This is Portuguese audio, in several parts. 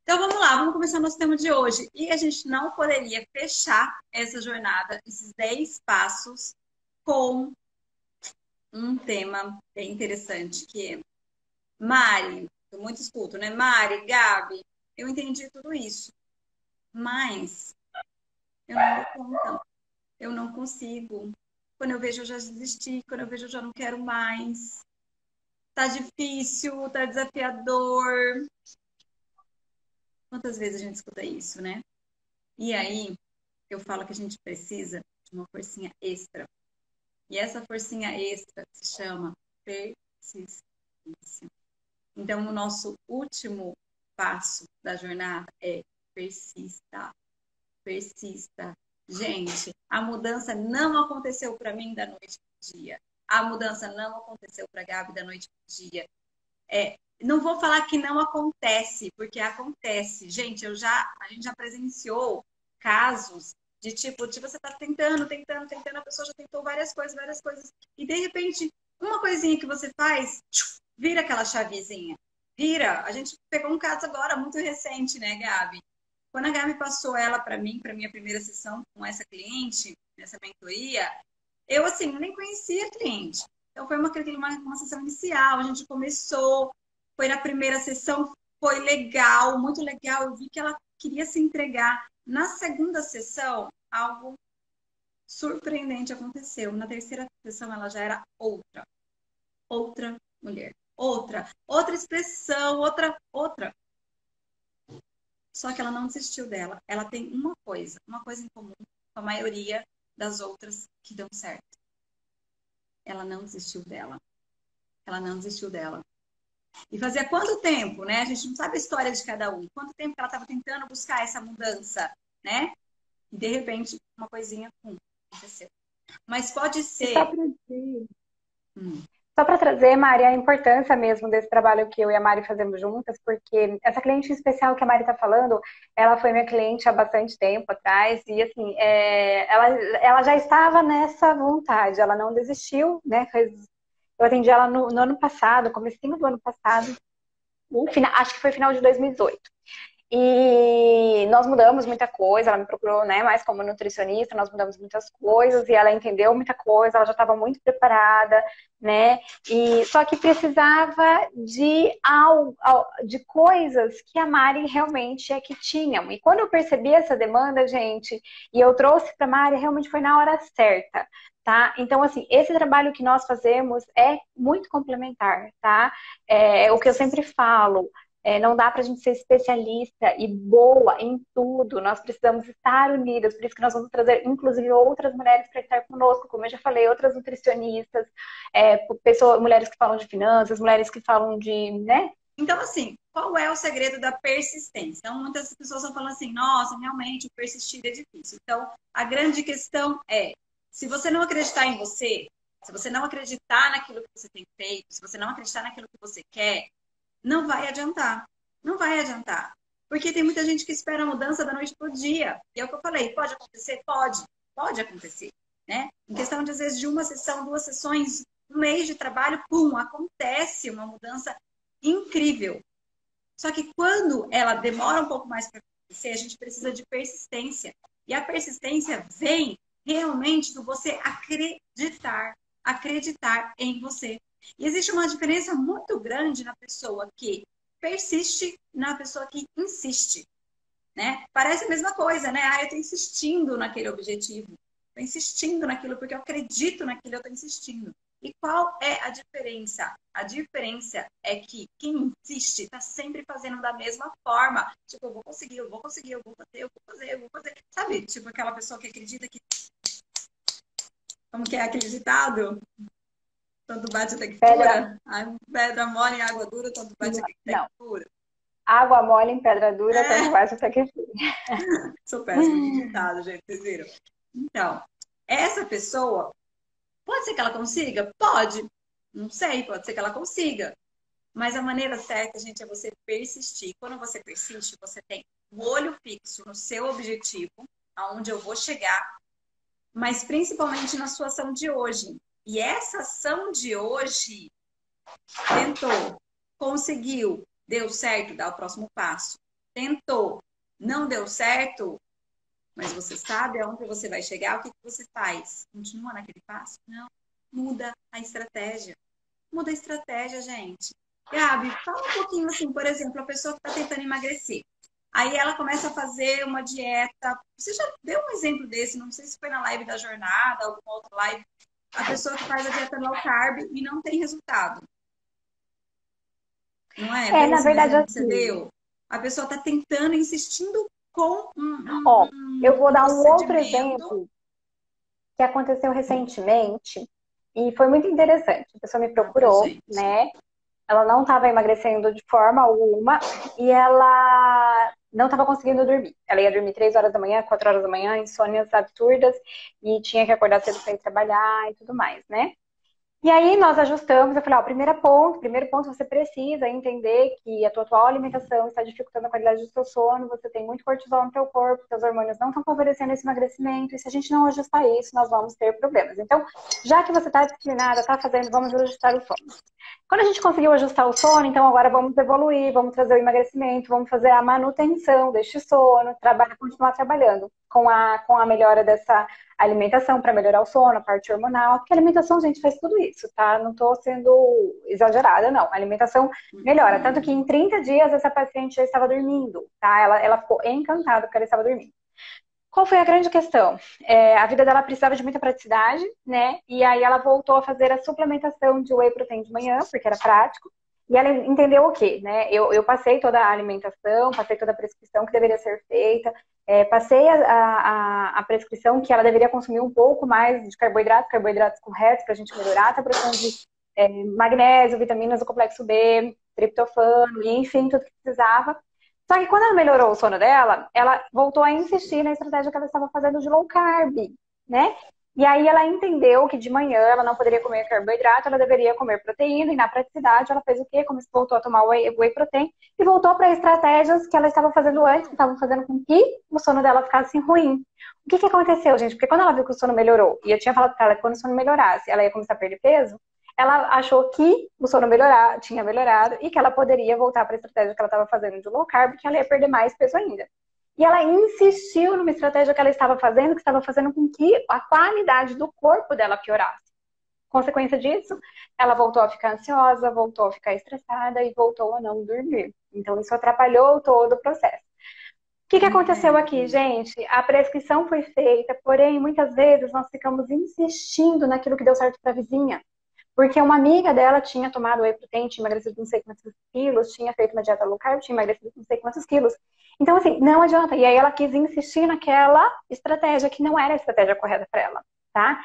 Então vamos lá, vamos começar nosso tema de hoje. E a gente não poderia fechar essa jornada, esses 10 passos, com um tema bem interessante, que é Mari, eu muito escuto, né? Mari, Gabi, eu entendi tudo isso, mas eu não dou conta, eu não consigo. Quando eu vejo, eu já desisti, quando eu vejo, eu já não quero mais. Tá difícil, tá desafiador. Quantas vezes a gente escuta isso, né? E aí, eu falo que a gente precisa de uma forcinha extra. E essa forcinha extra se chama persistência. Então, o nosso último passo da jornada é persista, persista. Gente, a mudança não aconteceu para mim da noite para o dia. A mudança não aconteceu para a Gabi da noite para o dia. Não vou falar que não acontece, porque acontece. Gente, a gente já presenciou casos de tipo, você tá tentando, tentando, tentando, a pessoa já tentou várias coisas, e de repente, uma coisinha que você faz, vira aquela chavezinha. Vira. A gente pegou um caso agora muito recente, né, Gabi? Quando a Gabi passou ela para mim, para minha primeira sessão com essa cliente, nessa mentoria, eu assim, nem conhecia a cliente. Então foi uma sessão inicial, a gente começou, foi na primeira sessão, foi legal, muito legal. Eu vi que ela queria se entregar. Na segunda sessão, algo surpreendente aconteceu. Na terceira sessão, ela já era outra mulher, outra expressão, outra. Só que ela não desistiu dela. Ela tem uma coisa em comum com a maioria das outras que dão certo. Ela não desistiu dela. Ela não desistiu dela. E fazia quanto tempo, né? A gente não sabe a história de cada um. Quanto tempo que ela estava tentando buscar essa mudança, né? E de repente, uma coisinha, aconteceu. Mas pode E só ser. para dizer, Hum, só para trazer, Mari, a importância mesmo desse trabalho que eu e a Mari fazemos juntas, porque essa cliente em especial que a Mari está falando, ela foi minha cliente há bastante tempo atrás, e assim, ela já estava nessa vontade, ela não desistiu, né? Eu atendi ela no ano passado, comecinho do ano passado, acho que foi final de 2018. E nós mudamos muita coisa, ela me procurou, né, mais como nutricionista, nós mudamos muitas coisas e ela entendeu muita coisa, ela já estava muito preparada, né? E só que precisava de coisas que a Mari realmente é que tinham. E quando eu percebi essa demanda, gente, e eu trouxe para a Mari, realmente foi na hora certa. Tá? Então, assim, esse trabalho que nós fazemos é muito complementar, tá? É o que eu sempre falo. Não dá para a gente ser especialista e boa em tudo. Nós precisamos estar unidas. Por isso que nós vamos trazer, inclusive, outras mulheres para estar conosco, como eu já falei, outras nutricionistas, mulheres que falam de finanças, mulheres que falam de, né? Então, assim, qual é o segredo da persistência? Então, muitas pessoas estão falando assim, nossa, realmente, persistir é difícil. Então, a grande questão é, se você não acreditar em você, se você não acreditar naquilo que você tem feito, se você não acreditar naquilo que você quer, não vai adiantar. Não vai adiantar. Porque tem muita gente que espera a mudança da noite para o dia. E é o que eu falei, pode acontecer? Pode. Pode acontecer. Né? Em questão de, às vezes, de uma sessão, duas sessões, um mês de trabalho, pum, acontece uma mudança incrível. Só que quando ela demora um pouco mais para acontecer, a gente precisa de persistência. E a persistência vem realmente do você acreditar em você. E existe uma diferença muito grande na pessoa que persiste e na pessoa que insiste, né? Parece a mesma coisa, né? Eu estou insistindo naquele objetivo, estou insistindo naquilo porque eu acredito naquilo, eu estou insistindo. E qual é a diferença? A diferença é que quem insiste está sempre fazendo da mesma forma. Tipo, eu vou conseguir, eu vou conseguir, eu vou fazer, eu vou fazer, eu vou fazer. Sabe? Tipo aquela pessoa que acredita que. Como que é aquele ditado? Tanto bate até que Pedra, fura. Aí pedra mole em água dura, tanto bate até que não. fura. Água mole em pedra dura, tanto É, faz até que sou péssima de ditado, gente, vocês viram? Então, essa pessoa, pode ser que ela consiga? Pode. Não sei, pode ser que ela consiga. Mas a maneira certa, gente, é você persistir. Quando você persiste, você tem o olho fixo no seu objetivo, aonde eu vou chegar, mas principalmente na sua ação de hoje. E essa ação de hoje tentou, conseguiu, deu certo, dá o próximo passo. tentou, não deu certo, mas você sabe aonde você vai chegar, o que você faz? Continua naquele passo? Não. Muda a estratégia. Muda a estratégia, gente. Gabi, fala um pouquinho assim, por exemplo, a pessoa que está tentando emagrecer. Aí ela começa a fazer uma dieta. Você já deu um exemplo desse, não sei se foi na live da jornada, alguma outra live. A pessoa que faz a dieta low carb e não tem resultado. Não é? É, Foi na esse um verdade, exemplo que você assim, deu? A pessoa está tentando, insistindo com ó, eu vou um dar um outro procedimento. exemplo que aconteceu recentemente e foi muito interessante. A pessoa me Fala pra procurou, gente. né? Ela não estava emagrecendo de forma alguma e ela não estava conseguindo dormir. Ela ia dormir 3 horas da manhã, 4 horas da manhã, insônias absurdas e tinha que acordar cedo para ir trabalhar e tudo mais, né? E aí nós ajustamos, eu falei, ó, primeiro ponto, você precisa entender que a tua atual alimentação está dificultando a qualidade do seu sono, você tem muito cortisol no teu corpo, seus hormônios não estão favorecendo esse emagrecimento, e se a gente não ajustar isso, nós vamos ter problemas. Então, já que você está disciplinada, está fazendo, vamos ajustar o sono. Quando a gente conseguiu ajustar o sono, então agora vamos evoluir, vamos trazer o emagrecimento, vamos fazer a manutenção deste sono, continuar trabalhando com a melhora dessa alimentação para melhorar o sono, a parte hormonal, porque a alimentação, gente, faz tudo isso, tá? Não estou sendo exagerada, não. A alimentação melhora, tanto que em 30 dias essa paciente já estava dormindo, tá? Ela ficou encantada porque ela estava dormindo. Qual foi a grande questão? A vida dela precisava de muita praticidade, né? E aí ela voltou a fazer a suplementação de whey protein de manhã, porque era prático. E ela entendeu o quê, né? Eu passei toda a alimentação, passei toda a prescrição que deveria ser feita, passei a prescrição que ela deveria consumir um pouco mais de carboidratos corretos para a gente melhorar a produção de magnésio, vitaminas do complexo B, triptofano, e enfim, tudo que precisava. Só que quando ela melhorou o sono dela, ela voltou a insistir na estratégia que ela estava fazendo de low carb, né? E aí ela entendeu que de manhã ela não poderia comer carboidrato, ela deveria comer proteína, e na praticidade ela fez o quê? Voltou a tomar whey protein e voltou para estratégias que ela estava fazendo antes, que estavam fazendo com que o sono dela ficasse ruim. O que aconteceu, gente? Porque quando ela viu que o sono melhorou, e eu tinha falado para ela que quando o sono melhorasse, ela ia começar a perder peso, ela achou que o sono tinha melhorado e que ela poderia voltar para a estratégia que ela estava fazendo de low carb, que ela ia perder mais peso ainda. E ela insistiu numa estratégia que ela estava fazendo, que estava fazendo com que a qualidade do corpo dela piorasse. Consequência disso, ela voltou a ficar ansiosa, voltou a ficar estressada e voltou a não dormir. Então, isso atrapalhou todo o processo. O que aconteceu aqui, gente? A prescrição foi feita, porém, muitas vezes nós ficamos insistindo naquilo que deu certo para a vizinha. Porque uma amiga dela tinha tomado whey protein, tinha emagrecido não sei quantos quilos, tinha feito uma dieta low carb, tinha emagrecido não sei quantos quilos. Então, assim, não adianta. E aí ela quis insistir naquela estratégia que não era a estratégia correta para ela, tá?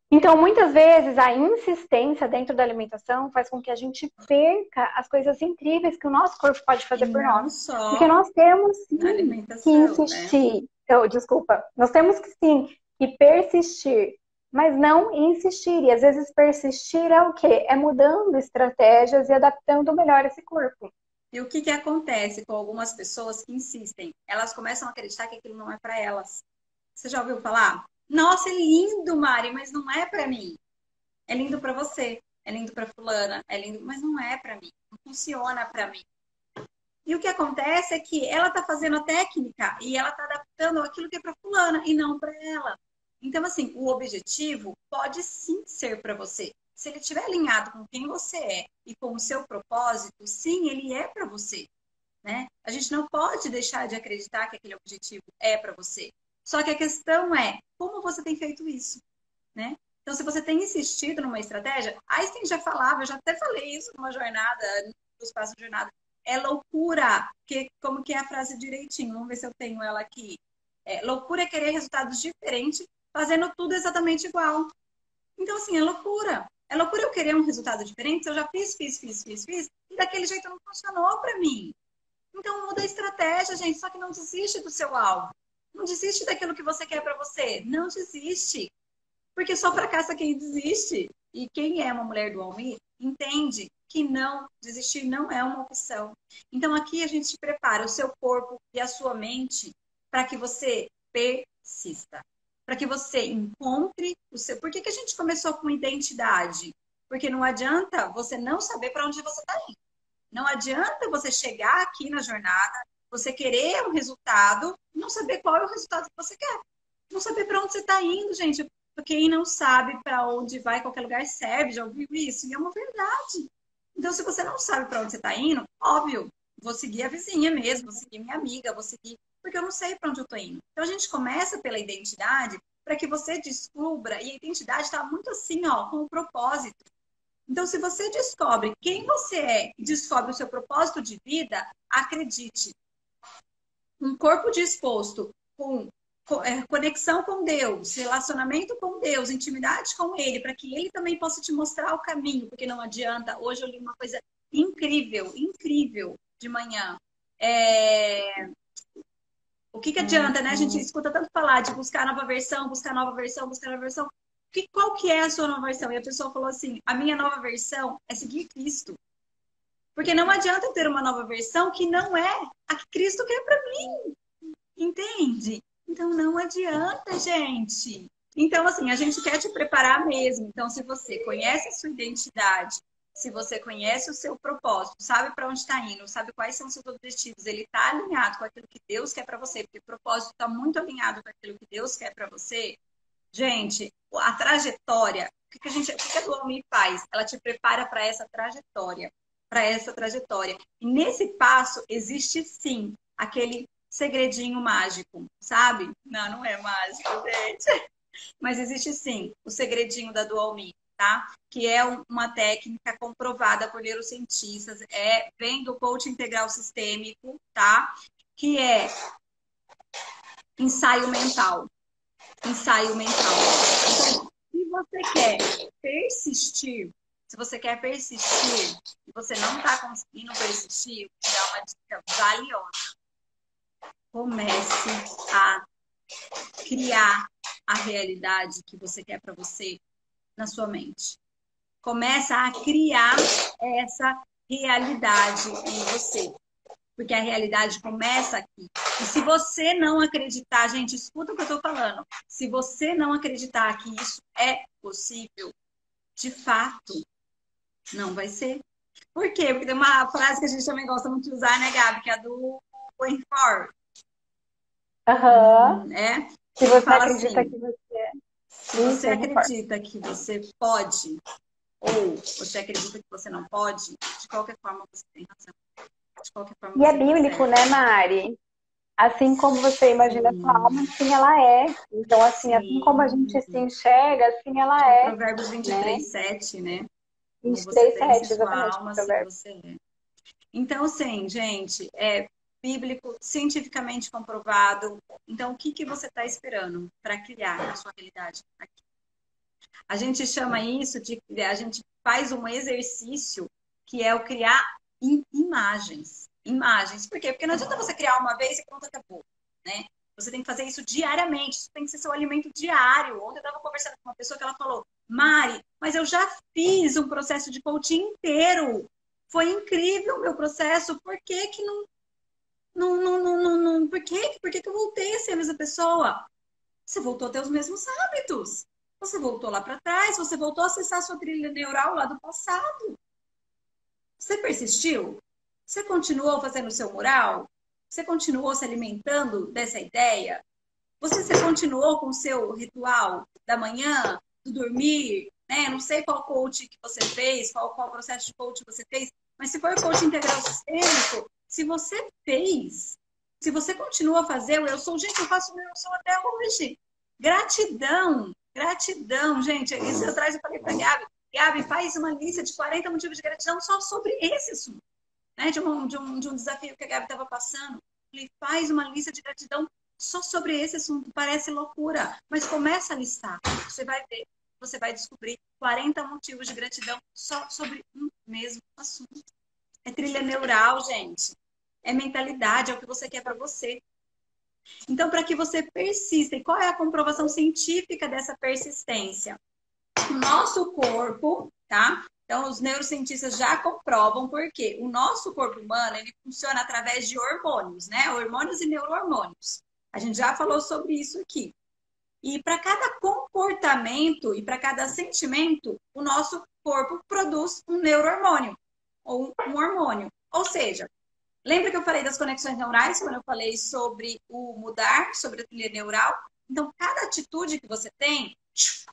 Então, muitas vezes, a insistência dentro da alimentação faz com que a gente perca as coisas incríveis que o nosso corpo pode E fazer por nós. não Porque só nós temos, na sim, que alimentação, né? insistir. Desculpa. Nós temos que, sim, que persistir, mas não insistir. E, às vezes, persistir é o quê? É mudando estratégias e adaptando melhor esse corpo. E o que acontece com algumas pessoas que insistem? Elas começam a acreditar que aquilo não é para elas. Você já ouviu falar? Nossa, é lindo, Mari, mas não é para mim. É lindo para você, é lindo para fulana, é lindo, mas não é para mim. Não funciona para mim. E o que acontece é que ela está fazendo a técnica e ela está adaptando aquilo que é para fulana e não para ela. Então, assim, o objetivo pode sim ser para você. Se ele estiver alinhado com quem você é e com o seu propósito, sim, ele é para você, né? A gente não pode deixar de acreditar que aquele objetivo é para você. Só que a questão é como você tem feito isso, né? Então, se você tem insistido numa estratégia, Einstein já falava, eu já até falei isso numa jornada, no espaço de jornada, é loucura, porque como que é a frase direitinho? Vamos ver se eu tenho ela aqui. Loucura é querer resultados diferentes, fazendo tudo exatamente igual. Então, assim, é loucura. É loucura eu querer um resultado diferente, se eu já fiz, e daquele jeito não funcionou para mim. Então, muda a estratégia, gente, só que não desiste do seu alvo. Não desiste daquilo que você quer para você. Não desiste. Porque só fracassa quem desiste. E quem é uma mulher do Almir entende que não desistir não é uma opção. Então aqui a gente prepara o seu corpo e a sua mente para que você persista. Para que você encontre o seu. Por que a gente começou com identidade? Porque não adianta você não saber para onde você está indo. Não adianta você chegar aqui na jornada, Você querer um resultado, não saber qual é o resultado que você quer. Não saber para onde você está indo, gente. Quem não sabe para onde vai, qualquer lugar serve. Já ouviu isso? E é uma verdade. Então, se você não sabe para onde você está indo, óbvio, vou seguir a vizinha mesmo, vou seguir minha amiga, vou seguir, porque eu não sei para onde eu estou indo. Então, a gente começa pela identidade para que você descubra, e a identidade está muito assim, ó, com o propósito. Então, se você descobre quem você é e descobre o seu propósito de vida, acredite, um corpo disposto com conexão com Deus, relacionamento com Deus, intimidade com Ele, para que Ele também possa te mostrar o caminho, porque não adianta. Hoje eu li uma coisa incrível, incrível de manhã. O que adianta, né? A gente escuta tanto falar de buscar nova versão, buscar nova versão, buscar nova versão. Qual que é a sua nova versão? E a pessoa falou assim, a minha nova versão é seguir Cristo. Porque não adianta eu ter uma nova versão que não é a que Cristo quer para mim. Entende? Então não adianta, gente. Então, assim, a gente quer te preparar mesmo. Então, se você conhece a sua identidade, se você conhece o seu propósito, sabe para onde está indo, sabe quais são os seus objetivos, ele está alinhado com aquilo que Deus quer para você, porque o propósito está muito alinhado com aquilo que Deus quer para você. Gente, a trajetória, o que a Dualme faz? Ela te prepara para essa trajetória, E nesse passo existe sim aquele segredinho mágico, sabe? Não, não é mágico, gente. Mas existe sim o segredinho da Dual Me, tá? Que é uma técnica comprovada por neurocientistas, vem do coaching integral sistêmico, tá? Que é ensaio mental. Ensaio mental. Então, se você quer persistir, e você não está conseguindo persistir, vou dar uma dica valiosa. Comece a criar a realidade que você quer para você na sua mente. Começa a criar essa realidade em você. Porque a realidade começa aqui. E se você não acreditar, gente, escuta o que eu estou falando. Se você não acreditar que isso é possível, de fato, não vai ser. Por quê? Porque tem uma frase que a gente também gosta muito de usar, né, Gabi? Que é a do Going For. Se você acredita assim, que você é. Se você acredita que você pode, ou você acredita que você não pode, de qualquer forma você tem razão. De qualquer forma, e é bíblico, né, Mari? Assim como você imagina a sua alma, assim ela é. Então, assim, assim como a gente se enxerga, assim ela é. Provérbios 23:7, né? 23:7, sua exatamente. alma, assim você é. Então, assim, gente, é bíblico, cientificamente comprovado. Então, o que você está esperando para criar a sua realidade aqui? A gente chama isso a gente faz um exercício que é o criar imagens. Imagens. Por quê? Porque não adianta você criar uma vez e pronto, acabou, né? Você tem que fazer isso diariamente, isso tem que ser seu alimento diário. Ontem eu estava conversando com uma pessoa que ela falou, Mari, mas eu já fiz um processo de coaching inteiro. Foi incrível o meu processo, por que que por que eu voltei a ser a mesma pessoa? Você voltou a ter os mesmos hábitos. Você voltou lá para trás, você voltou a acessar a sua trilha neural lá do passado. Você persistiu? Você continuou fazendo o seu mural? Você continuou se alimentando dessa ideia? Você continuou com o seu ritual da manhã, do dormir, né? Não sei qual coach que você fez, qual processo de coach você fez, mas se for coach integral sistêmico, se você fez, se você continua a fazer, gente, eu faço o meu eu sou até hoje. Gratidão, gratidão, gente. Isso atrás eu falei para Gabi, faz uma lista de 40 motivos de gratidão só sobre esse assunto, né? De um desafio que a Gabi estava passando. Ele faz uma lista de gratidão só sobre esse assunto. Parece loucura, mas começa a listar. Você vai ver, você vai descobrir 40 motivos de gratidão só sobre um mesmo assunto. É trilha neural, gente. É mentalidade, é o que você quer para você. Então, para que você persista, e qual é a comprovação científica dessa persistência? O nosso corpo, tá? Então, os neurocientistas já comprovam porque o nosso corpo humano, ele funciona através de hormônios, né? Hormônios e neurohormônios. A gente já falou sobre isso aqui. E para cada comportamento e para cada sentimento, o nosso corpo produz um neurohormônio ou um hormônio. Ou seja, Lembra que eu falei das conexões neurais, quando eu falei sobre o mudar, sobre a trilha neural? Então, cada atitude que você tem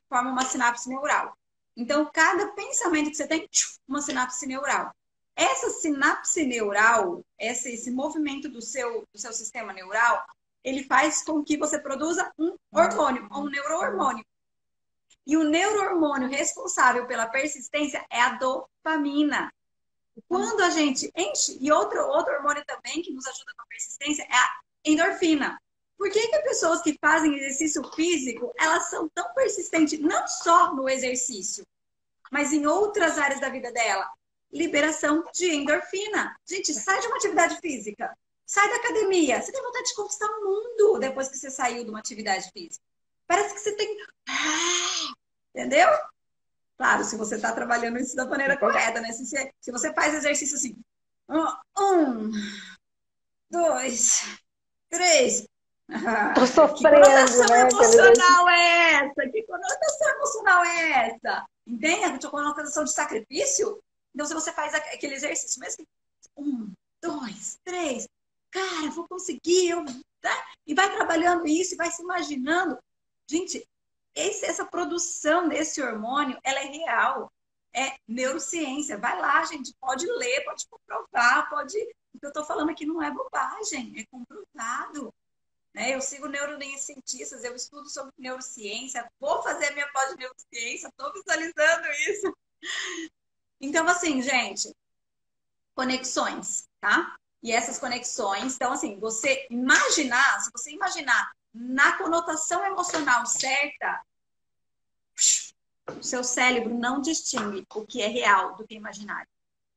forma uma sinapse neural. Então, cada pensamento que você tem, uma sinapse neural. Essa sinapse neural, esse movimento do seu sistema neural, ele faz com que você produza um hormônio, um neurohormônio. E o neurohormônio responsável pela persistência é a dopamina. Quando a gente enche, e outro hormônio também que nos ajuda com a persistência é a endorfina. Por que que pessoas que fazem exercício físico, elas são tão persistentes, não só no exercício, mas em outras áreas da vida dela? Liberação de endorfina. Gente, sai de uma atividade física, sai da academia. Você tem vontade de conquistar o mundo depois que você saiu de uma atividade física. Parece que você tem... Entendeu? Claro, se você está trabalhando isso da maneira correta, né? Se você faz exercício assim, 1, 2, 3. Tô sofrendo, que conotação né? emocional é essa? Que conotação emocional é essa? Entende? A conotação de sacrifício? Então, se você faz aquele exercício mesmo, 1, 2, 3, cara, vou conseguir, e vai trabalhando isso, e vai se imaginando. Gente, essa produção desse hormônio, ela é real. É neurociência. Vai lá, gente, pode ler, pode comprovar, pode... O que eu estou falando aqui não é bobagem, é comprovado. Né? Eu sigo neurocientistas, eu estudo sobre neurociência, vou fazer a minha pós de neurociência, estou visualizando isso. Então, assim, gente, conexões, tá? E essas conexões, então, assim, se você imaginar na conotação emocional certa, o seu cérebro não distingue o que é real do que é imaginário.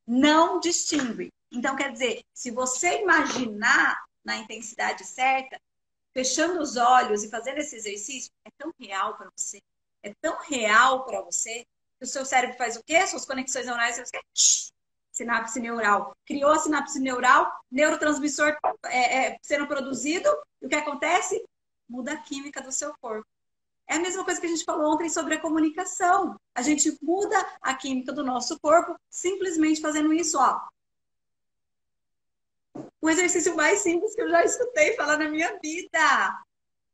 Não distingue. Então, quer dizer, se você imaginar na intensidade certa, fechando os olhos e fazendo esse exercício, é tão real para você. É tão real para você que o seu cérebro faz o quê? Suas conexões neurais, você sinapse neural. Criou a sinapse neural, neurotransmissor sendo produzido, e o que acontece? Muda a química do seu corpo. É a mesma coisa que a gente falou ontem sobre a comunicação. A gente muda a química do nosso corpo simplesmente fazendo isso, ó. O exercício mais simples que eu já escutei falar na minha vida.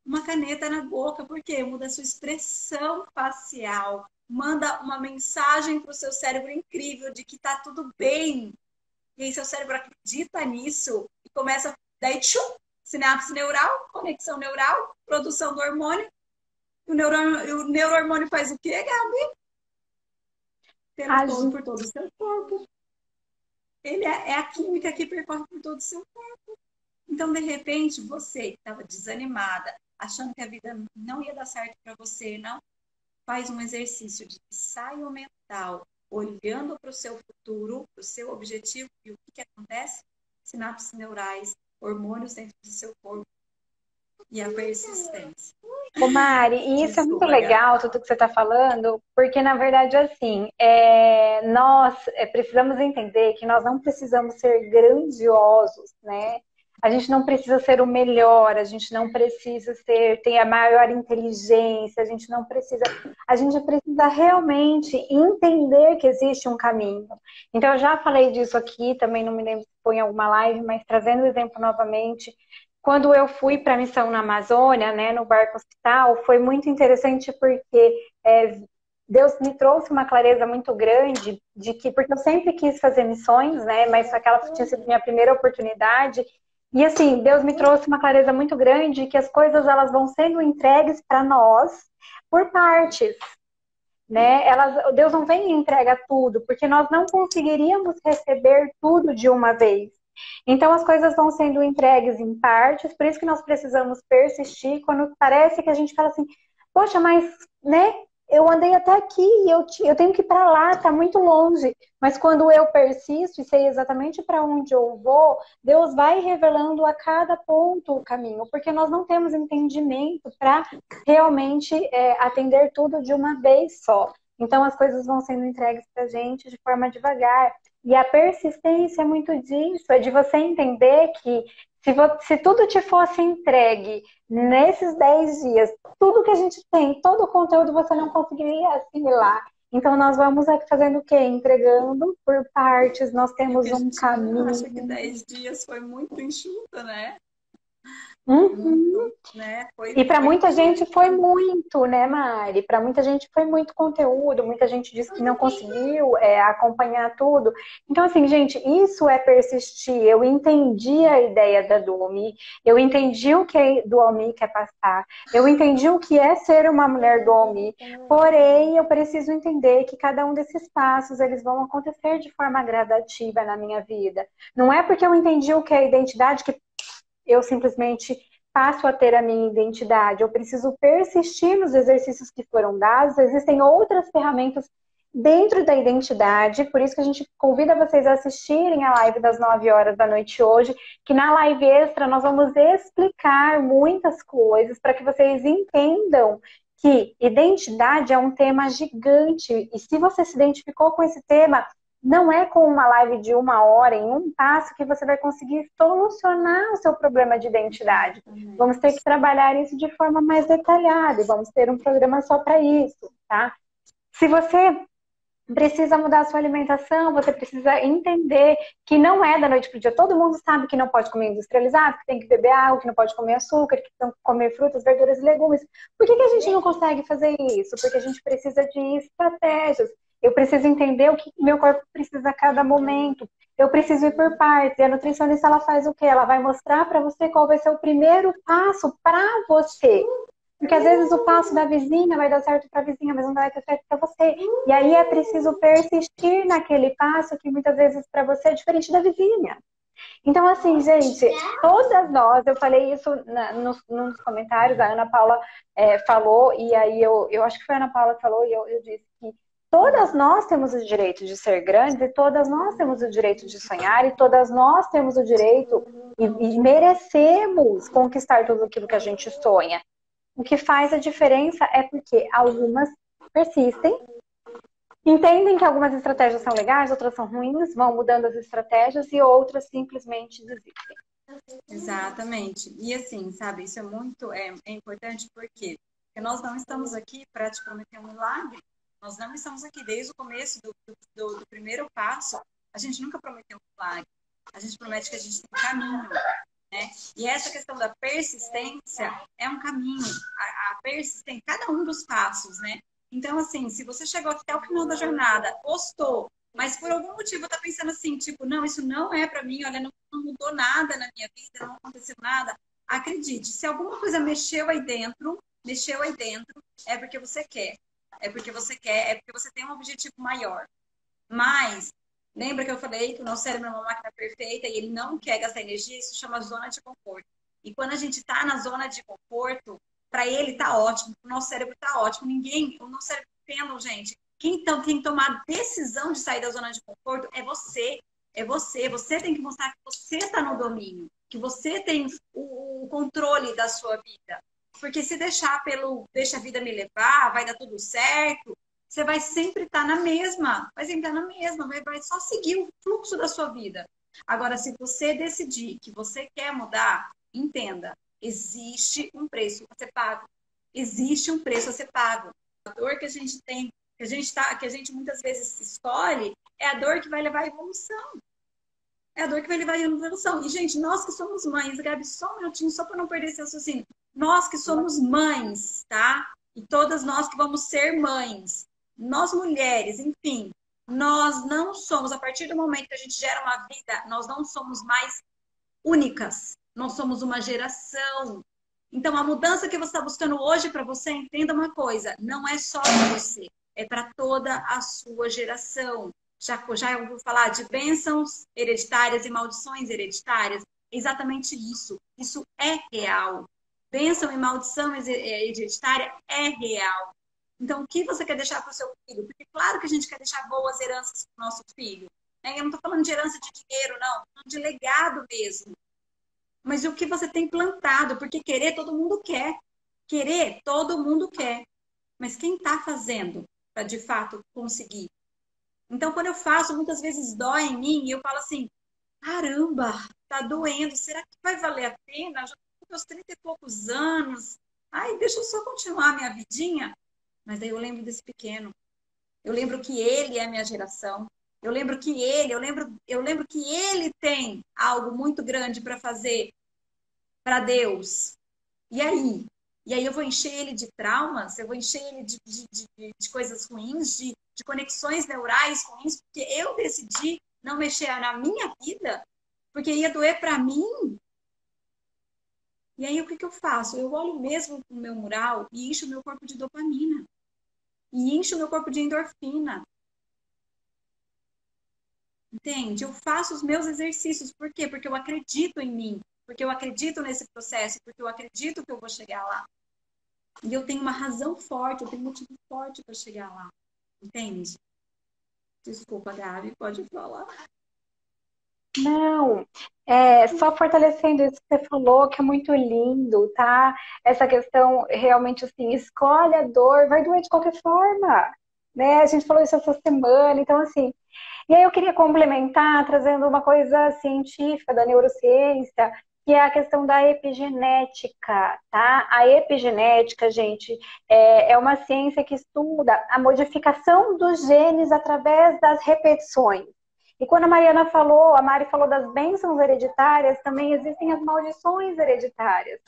Uma caneta na boca, porque muda a sua expressão facial. Manda uma mensagem para o seu cérebro incrível de que tá tudo bem. E aí seu cérebro acredita nisso e começa, daí, sinapse neural, conexão neural, produção do hormônio. O neurohormônio faz o quê, Gabi? Percorre por todo o seu corpo. Ele é a química que percorre por todo o seu corpo. Então, de repente, você que estava desanimada, achando que a vida não ia dar certo para você, não, faz um exercício de ensaio mental, olhando para o seu futuro, para o seu objetivo, e o que acontece? Sinapses neurais, hormônios dentro do seu corpo e a persistência. Ô Mari, e isso é muito legal, tudo que você está falando, porque na verdade, assim, nós precisamos entender que nós não precisamos ser grandiosos, né? A gente não precisa ser o melhor, a gente não precisa ter a maior inteligência, a gente precisa realmente entender que existe um caminho. Então, eu já falei disso aqui, também não me lembro se foi em alguma live, mas trazendo o exemplo novamente, quando eu fui para a missão na Amazônia, né, no barco hospital, foi muito interessante porque Deus me trouxe uma clareza muito grande de que, porque eu sempre quis fazer missões, né, mas aquela tinha sido minha primeira oportunidade. E assim, Deus me trouxe uma clareza muito grande que as coisas elas vão sendo entregues para nós por partes, né? Deus não vem e entrega tudo, porque nós não conseguiríamos receber tudo de uma vez. Então as coisas vão sendo entregues em partes, por isso que nós precisamos persistir quando parece que a gente fala assim, poxa, mas, né? Eu andei até aqui e eu tenho que ir para lá, está muito longe. Mas quando eu persisto e sei exatamente para onde eu vou, Deus vai revelando a cada ponto o caminho, porque nós não temos entendimento para realmente atender tudo de uma vez só. Então as coisas vão sendo entregues para a gente de forma devagar. E a persistência é muito disso, é de você entender que se tudo te fosse entregue nesses 10 dias, tudo que a gente tem, todo o conteúdo você não conseguiria assimilar. Então, nós vamos aqui fazendo o quê? Entregando por partes, nós É porque temos a um gente acha que caminho. 10 dias foi muito enxuta, né? Uhum. Muito, né? E para Foi muita gente foi curto. muito, né, Mari? Para muita gente foi muito conteúdo, muita gente disse que não conseguiu acompanhar tudo. Então, assim, gente, isso é persistir. Eu entendi a ideia da Domi, eu entendi o que a Domi quer passar, eu entendi o que é ser uma mulher Domi, porém, eu preciso entender que cada um desses passos, eles vão acontecer de forma gradativa na minha vida. Não é porque eu entendi o que é identidade que eu simplesmente passo a ter a minha identidade. Eu preciso persistir nos exercícios que foram dados. Existem outras ferramentas dentro da identidade, por isso que a gente convida vocês a assistirem a live das 9 horas da noite hoje, que na live extra nós vamos explicar muitas coisas para que vocês entendam que identidade é um tema gigante. E se você se identificou com esse tema, não é com uma live de 1 hora, em um passo, que você vai conseguir solucionar o seu problema de identidade. Vamos ter que trabalhar isso de forma mais detalhada e vamos ter um programa só para isso, tá? Se você precisa mudar a sua alimentação, você precisa entender que não é da noite para o dia. Todo mundo sabe que não pode comer industrializado, que tem que beber água, que não pode comer açúcar, que tem que comer frutas, verduras e legumes. Por que a gente não consegue fazer isso? Porque a gente precisa de estratégias. Eu preciso entender o que meu corpo precisa a cada momento. Eu preciso ir por partes. E a nutricionista, ela faz o quê? Ela vai mostrar para você qual vai ser o primeiro passo para você. Porque às vezes o passo da vizinha vai dar certo para a vizinha, mas não vai dar certo para você. E aí é preciso persistir naquele passo que muitas vezes para você é diferente da vizinha. Então, assim, gente, todas nós, eu falei isso nos comentários, a Ana Paula falou, e aí eu acho que foi a Ana Paula que falou, e eu disse que todas nós temos o direito de ser grandes, e todas nós temos o direito de sonhar, e todas nós temos o direito e merecemos conquistar tudo aquilo que a gente sonha. O que faz a diferença é porque algumas persistem, entendem que algumas estratégias são legais, outras são ruins, vão mudando as estratégias e outras simplesmente desistem. Exatamente. E assim, sabe, isso é muito importante porque nós não estamos aqui para te prometer um milagre. Nós não estamos aqui desde o começo do primeiro passo. A gente nunca prometeu um milagre. A gente promete que a gente tem caminho, né? E essa questão da persistência é um caminho. A persistência, cada um dos passos, né? Então, assim, se você chegou até o final da jornada, gostou, mas por algum motivo tá pensando assim, tipo, não, isso não é para mim, olha, não mudou nada na minha vida, não aconteceu nada. Acredite, se alguma coisa mexeu aí dentro, é porque você quer. É porque você quer, é porque você tem um objetivo maior. Mas, lembra que eu falei que o nosso cérebro é uma máquina perfeita e ele não quer gastar energia? Isso chama zona de conforto. E quando a gente está na zona de conforto, para ele tá ótimo, o nosso cérebro tá ótimo. O nosso cérebro pêndulo, gente. Quem tem que tomar a decisão de sair da zona de conforto é você. É você. Você tem que mostrar que você está no domínio, que você tem o controle da sua vida. Porque se deixa a vida me levar, vai dar tudo certo, você vai sempre estar na mesma, vai sempre estar na mesma, vai só seguir o fluxo da sua vida. Agora, se você decidir que você quer mudar, entenda, existe um preço a ser pago. Existe um preço a ser pago. A dor que a gente tem, que a gente muitas vezes escolhe, é a dor que vai levar à evolução. É a dor que vai levar à evolução. E, gente, nós que somos mães, Gabi, só um minutinho, só para não perder esse raciocínio. Nós que somos mães, tá? E todas nós que vamos ser mães. Nós mulheres, enfim, nós não somos, a partir do momento que a gente gera uma vida, nós não somos mais únicas. Nós somos uma geração. Então, a mudança que você está buscando hoje para você, entenda uma coisa, não é só para você, é para toda a sua geração. Já ouviu falar de bênçãos hereditárias e maldições hereditárias? Exatamente isso. Isso é real. Bênção e maldição hereditária é real. Então, o que você quer deixar para o seu filho? Porque, claro que a gente quer deixar boas heranças para o nosso filho. Né? Eu não estou falando de herança de dinheiro, não. Estou falando de legado mesmo. Mas o que você tem plantado? Porque querer todo mundo quer. Querer todo mundo quer. Mas quem está fazendo para, de fato, conseguir? Então, quando eu faço, muitas vezes dói em mim e eu falo assim, caramba, tá doendo. Será que vai valer a pena? Já tô com meus 30 e poucos anos. Ai, deixa eu só continuar a minha vidinha. Mas daí eu lembro desse pequeno. Eu lembro que ele é minha geração. Eu lembro que eu lembro que ele tem algo muito grande para fazer para Deus. E aí? E aí eu vou encher ele de traumas, eu vou encher ele de coisas ruins, de conexões neurais ruins, porque eu decidi não mexer na minha vida, porque ia doer para mim. E aí o que eu faço? Eu olho mesmo o meu mural e encho o meu corpo de dopamina. E encho o meu corpo de endorfina. Entende? Eu faço os meus exercícios. Por quê? Porque eu acredito em mim. Porque eu acredito nesse processo. Porque eu acredito que eu vou chegar lá. E eu tenho uma razão forte, eu tenho um motivo forte para chegar lá. Entende? Desculpa, Gabi, pode falar. Não, só fortalecendo isso que você falou, que é muito lindo, tá? Essa questão realmente assim, escolhe a dor, vai doer de qualquer forma, né? A gente falou isso essa semana, então assim. E aí eu queria complementar trazendo uma coisa científica da neurociência, que é a questão da epigenética, tá? A epigenética, gente, é uma ciência que estuda a modificação dos genes através das repetições. E quando a Mari falou das bênçãos hereditárias, também existem as maldições hereditárias.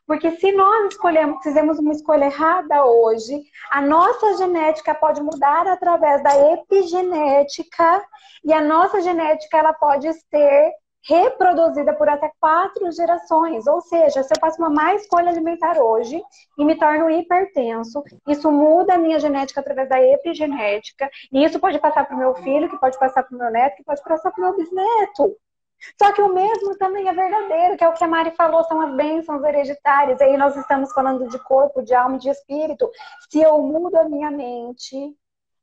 Porque se nós fizemos uma escolha errada hoje, a nossa genética pode mudar através da epigenética, e a nossa genética ela pode ser reproduzida por até 4 gerações. Ou seja, se eu faço uma má escolha alimentar hoje e me torno hipertenso, isso muda a minha genética através da epigenética, e isso pode passar para o meu filho, que pode passar para o meu neto, que pode passar para o meu bisneto. Só que o mesmo também é verdadeiro, que é o que a Mari falou, são as bênçãos hereditárias. Aí nós estamos falando de corpo, de alma e de espírito. Se eu mudo a minha mente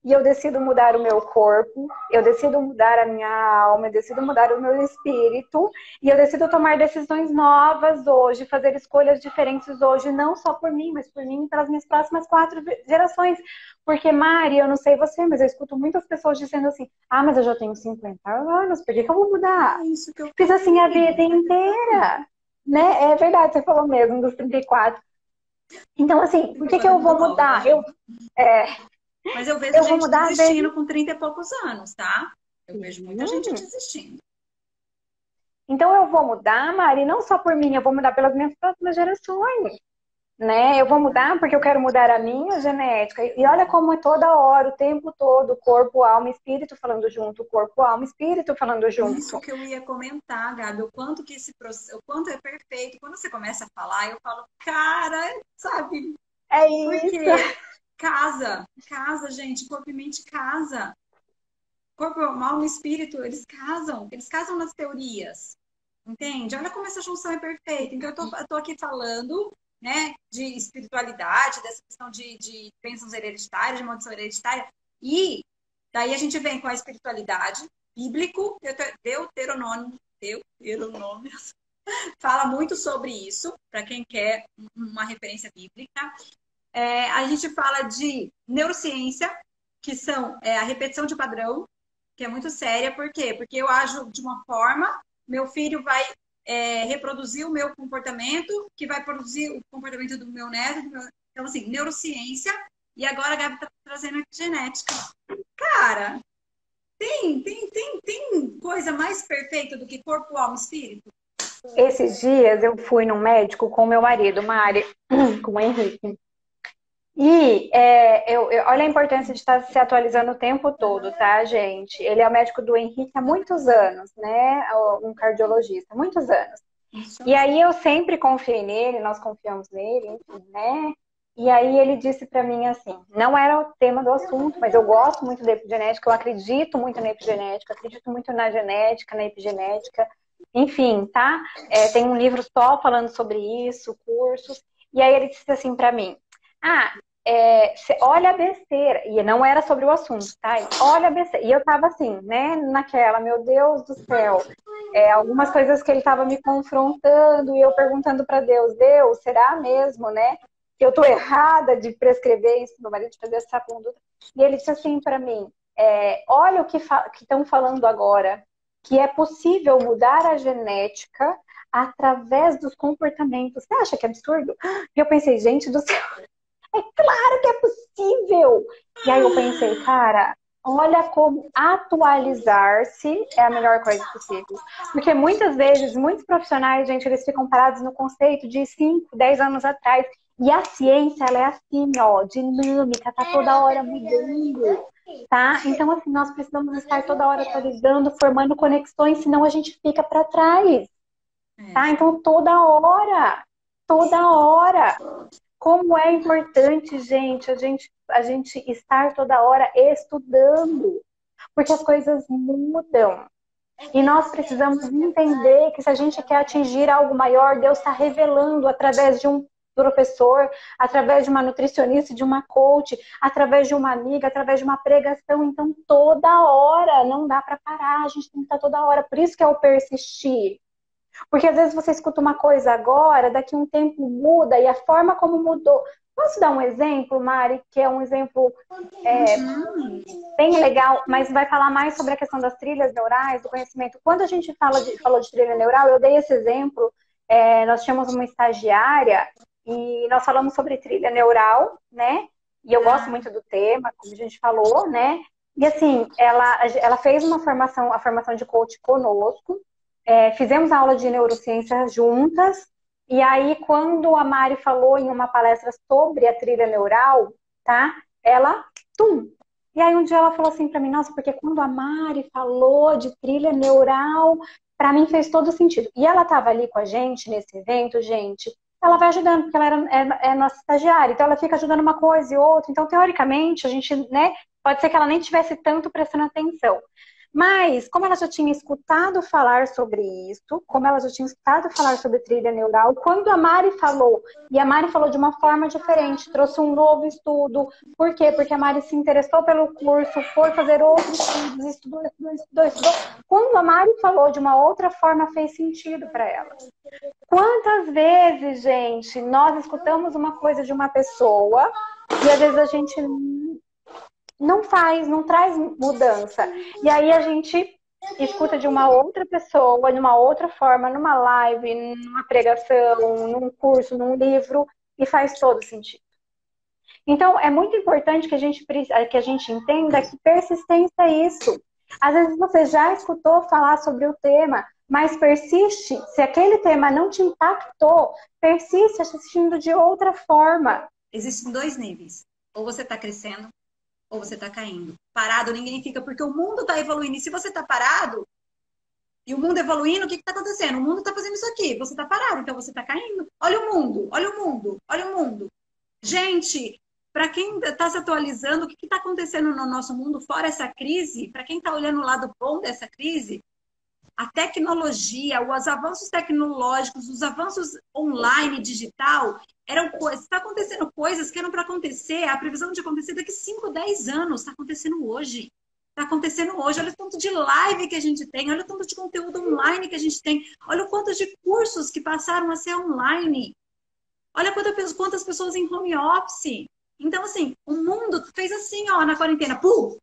e eu decido mudar o meu corpo, eu decido mudar a minha alma, eu decido mudar o meu espírito, e eu decido tomar decisões novas hoje, fazer escolhas diferentes hoje, não só por mim, mas por mim e pelas minhas próximas 4 gerações. Porque, Mari, eu não sei você, mas eu escuto muitas pessoas dizendo assim, ah, mas eu já tenho 50 anos, por que que eu vou mudar? É isso que eu Fiz assim a vida inteira, né? É verdade, você falou mesmo, dos 34. Então, assim, eu por tô que que eu fazendo vou 19, tá, mudar? Eu, gente? é, Mas eu vejo eu vou gente mudar, às vezes. desistindo com 30 e poucos anos, tá? Eu vejo muita gente Hum. desistindo. Então eu vou mudar, Mari, não só por mim, eu vou mudar pelas minhas próximas gerações, né? Eu vou mudar porque eu quero mudar a minha genética. E olha como é toda hora, o tempo todo, corpo, alma, espírito falando junto, corpo, alma, espírito falando Isso junto. que eu ia comentar, Gabi, o quanto que esse processo, o quanto é perfeito. Quando você começa a falar, eu falo, cara, sabe? É Porque isso. casa, gente, corpo e mente casa. Corpo, alma e espírito, eles casam nas teorias. Entende? Olha como essa junção é perfeita. Então, eu tô aqui falando, né, de espiritualidade, dessa questão de bênçãos hereditárias, de maldição hereditária, e daí a gente vem com a espiritualidade bíblico, Deuteronômio, fala muito sobre isso, para quem quer uma referência bíblica. A gente fala de neurociência, que são a repetição de padrão, que é muito séria. Por quê? Porque eu ajo de uma forma, meu filho vai reproduzir o meu comportamento, que vai produzir o comportamento do meu neto. Então, assim, neurociência. E agora a Gabi está trazendo aqui genética. Cara, tem coisa mais perfeita do que corpo, alma e espírito? Esses dias eu fui num médico com meu marido, Mari, com o Henrique. E olha a importância de estar se atualizando o tempo todo, tá, gente? Ele é o médico do Henrique há muitos anos, né? Um cardiologista, muitos anos. E aí eu sempre confiei nele, nós confiamos nele, enfim, né? E aí ele disse para mim assim, não era o tema do assunto, mas eu gosto muito da epigenética, eu acredito muito na epigenética, acredito muito na genética, na epigenética, enfim, tá? Tem um livro só falando sobre isso, cursos. E aí ele disse assim para mim, ah, olha a besteira, e não era sobre o assunto, tá? Olha a besteira. E eu tava assim, né, naquela, meu Deus do céu, algumas coisas que ele tava me confrontando, e eu perguntando para Deus, Deus, será mesmo, né, que eu tô errada de prescrever isso no marido, de fazer essa conduta? E ele disse assim para mim, olha o que estão falando agora, que é possível mudar a genética através dos comportamentos. Você acha que é absurdo? E eu pensei, gente do céu, é claro que é possível. possível. E aí eu pensei, cara, olha como atualizar-se é a melhor coisa possível. Porque muitas vezes, muitos profissionais, gente, eles ficam parados no conceito de 5, 10 anos atrás. E a ciência, ela é assim, ó, dinâmica, tá toda hora mudando, tá? Então, assim, nós precisamos estar toda hora atualizando, formando conexões, senão a gente fica para trás, tá? Então, toda hora. Como é importante, gente, a gente estar toda hora estudando, porque as coisas mudam. E nós precisamos entender que se a gente quer atingir algo maior, Deus está revelando através de um professor, através de uma nutricionista, de uma coach, através de uma amiga, através de uma pregação. Então, toda hora, não dá para parar, a gente tem que estar toda hora. Por isso que é o persistir. Porque às vezes você escuta uma coisa agora, daqui a um tempo muda, e a forma como mudou. Posso dar um exemplo, Mari, que é um exemplo bem legal, mas vai falar mais sobre a questão das trilhas neurais, do conhecimento. Quando a gente falou de trilha neural, eu dei esse exemplo, nós tínhamos uma estagiária e nós falamos sobre trilha neural, né? E eu gosto muito do tema, como a gente falou, né? E assim, ela fez uma formação, a formação de coach conosco, fizemos a aula de neurociência juntas, e aí quando a Mari falou em uma palestra sobre a trilha neural, tá? Ela, e aí um dia ela falou assim para mim, nossa, porque quando a Mari falou de trilha neural, para mim fez todo sentido. E ela estava ali com a gente nesse evento, gente, ela vai ajudando, porque ela é nossa estagiária, então ela fica ajudando uma coisa e outra. Então, teoricamente, a gente, né, pode ser que ela nem tivesse tanto prestando atenção. Mas, como ela já tinha escutado falar sobre isso, como ela já tinha escutado falar sobre trilha neural, quando a Mari falou, e a Mari falou de uma forma diferente, trouxe um novo estudo. Por quê? Porque a Mari se interessou pelo curso, foi fazer outros estudos, estudou. Quando a Mari falou de uma outra forma, fez sentido para ela. Quantas vezes, gente, nós escutamos uma coisa de uma pessoa e às vezes a gente não traz mudança. E aí a gente escuta de uma outra pessoa, de uma outra forma, numa live, numa pregação, num curso, num livro, e faz todo sentido. Então, é muito importante que a gente entenda que persistência é isso. Às vezes você já escutou falar sobre o tema, mas persiste. Se aquele tema não te impactou, persiste assistindo de outra forma. Existem 2 níveis. Ou você está crescendo, ou você está caindo. Parado ninguém fica, porque o mundo está evoluindo. E se você está parado, e o mundo evoluindo, o que está acontecendo? O mundo está fazendo isso aqui, você está parado, então você está caindo. Olha o mundo, olha o mundo, olha o mundo. Gente, para quem está se atualizando, o que está acontecendo no nosso mundo, fora essa crise, para quem está olhando o lado bom dessa crise, a tecnologia, os avanços tecnológicos, os avanços online, digital, eram coisas, está acontecendo coisas que eram para acontecer, a previsão de acontecer daqui 5, 10 anos, está acontecendo hoje. Está acontecendo hoje, olha o tanto de live que a gente tem, olha o tanto de conteúdo online que a gente tem, olha o quanto de cursos que passaram a ser online, olha quantas pessoas em home office. Então, assim, o mundo fez assim, ó, na quarentena, pum!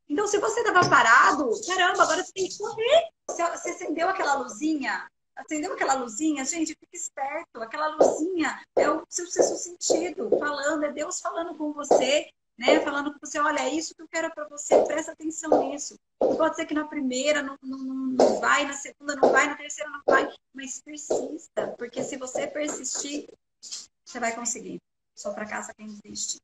Então, se você estava parado, caramba, agora você tem que correr. Você acendeu aquela luzinha, gente, fica esperto. Aquela luzinha é o seu sexto sentido falando, é Deus falando com você, né? Falando com você, olha, é isso que eu quero para você, presta atenção nisso. Pode ser que na primeira não vai, na segunda não vai, na terceira não vai, mas persista, porque se você persistir, você vai conseguir. Só fracassa quem desiste.